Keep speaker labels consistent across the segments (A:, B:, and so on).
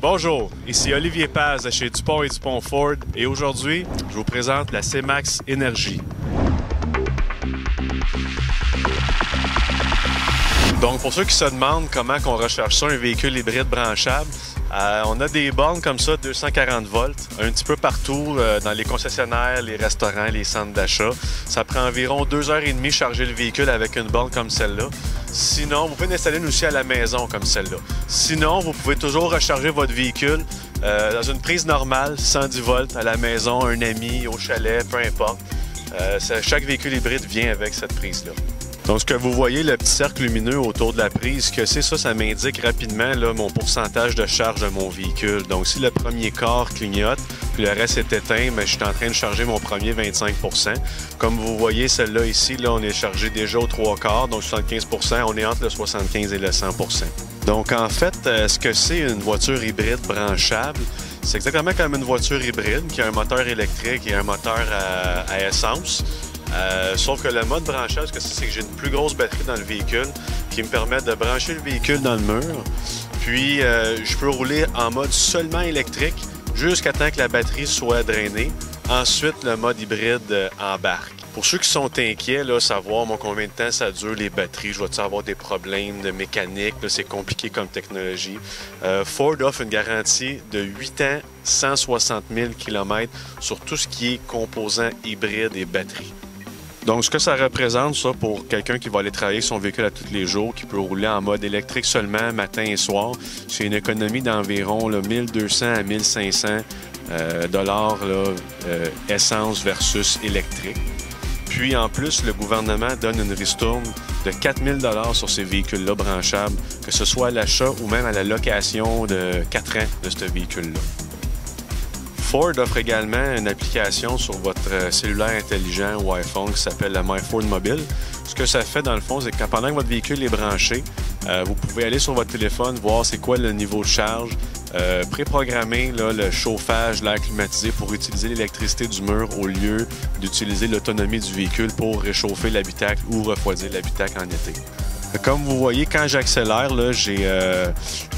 A: Bonjour, ici Olivier Paz de chez Dupont et Dupont Ford et aujourd'hui, je vous présente la C-Max Energy. Donc pour ceux qui se demandent comment on recherche ça, un véhicule hybride branchable, on a des bornes comme ça, 240 volts, un petit peu partout dans les concessionnaires, les restaurants, les centres d'achat. Ça prend environ 2h30 charger le véhicule avec une borne comme celle-là. Sinon, vous pouvez l'installer aussi à la maison comme celle-là. Sinon, vous pouvez toujours recharger votre véhicule dans une prise normale, 110 volts, à la maison, un ami, au chalet, peu importe. Chaque véhicule hybride vient avec cette prise-là. Donc, ce que vous voyez, le petit cercle lumineux autour de la prise, que c'est ça, ça m'indique rapidement là, mon pourcentage de charge de mon véhicule. Donc, si le premier quart clignote, puis le reste est éteint, mais je suis en train de charger mon premier 25 %. Comme vous voyez, celle-là ici, là, on est chargé déjà aux 3 quarts, donc 75 %. On est entre le 75 et le 100 %. Donc, en fait, ce que c'est une voiture hybride branchable, c'est exactement comme une voiture hybride qui a un moteur électrique et un moteur à essence. Sauf que le mode branchage, ce que c'est que j'ai une plus grosse batterie dans le véhicule qui me permet de brancher le véhicule dans le mur. Puis, je peux rouler en mode seulement électrique jusqu'à temps que la batterie soit drainée. Ensuite, le mode hybride embarque. Pour ceux qui sont inquiets, là, savoir combien de temps ça dure les batteries, je vais-tu avoir des problèmes de mécanique, c'est compliqué comme technologie. Ford offre une garantie de 8 ans, 160 000 km sur tout ce qui est composants hybrides et batteries. Donc, ce que ça représente, ça, pour quelqu'un qui va aller travailler son véhicule à tous les jours, qui peut rouler en mode électrique seulement matin et soir, c'est une économie d'environ 1200 à 1500 dollars essence versus électrique. Puis, en plus, le gouvernement donne une ristourne de 4000 $ sur ces véhicules-là branchables, que ce soit à l'achat ou même à la location de 4 ans de ce véhicule-là. Ford offre également une application sur votre cellulaire intelligent ou iPhone qui s'appelle la MyFord Mobile. Ce que ça fait dans le fond, c'est que pendant que votre véhicule est branché, vous pouvez aller sur votre téléphone, voir c'est quoi le niveau de charge, préprogrammer le chauffage, l'air climatisé pour utiliser l'électricité du mur au lieu d'utiliser l'autonomie du véhicule pour réchauffer l'habitacle ou refroidir l'habitacle en été. Comme vous voyez, quand j'accélère, j'ai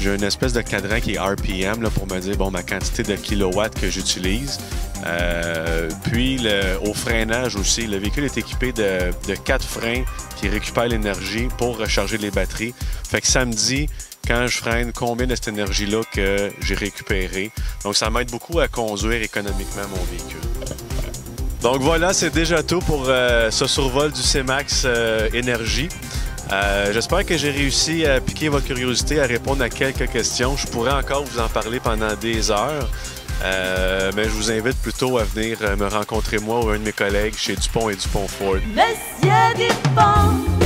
A: une espèce de cadran qui est RPM là, pour me dire ma quantité de kilowatts que j'utilise. Puis au freinage aussi, le véhicule est équipé de 4 freins qui récupèrent l'énergie pour recharger les batteries. Fait que ça me dit, quand je freine, combien de cette énergie-là que j'ai récupérée. Donc ça m'aide beaucoup à conduire économiquement mon véhicule. Donc voilà, c'est déjà tout pour ce survol du C-Max Energy. J'espère que j'ai réussi à piquer votre curiosité, à répondre à quelques questions. Je pourrais encore vous en parler pendant des heures, mais je vous invite plutôt à venir me rencontrer moi ou un de mes collègues chez Dupont et Dupont Ford.
B: Monsieur Dupont.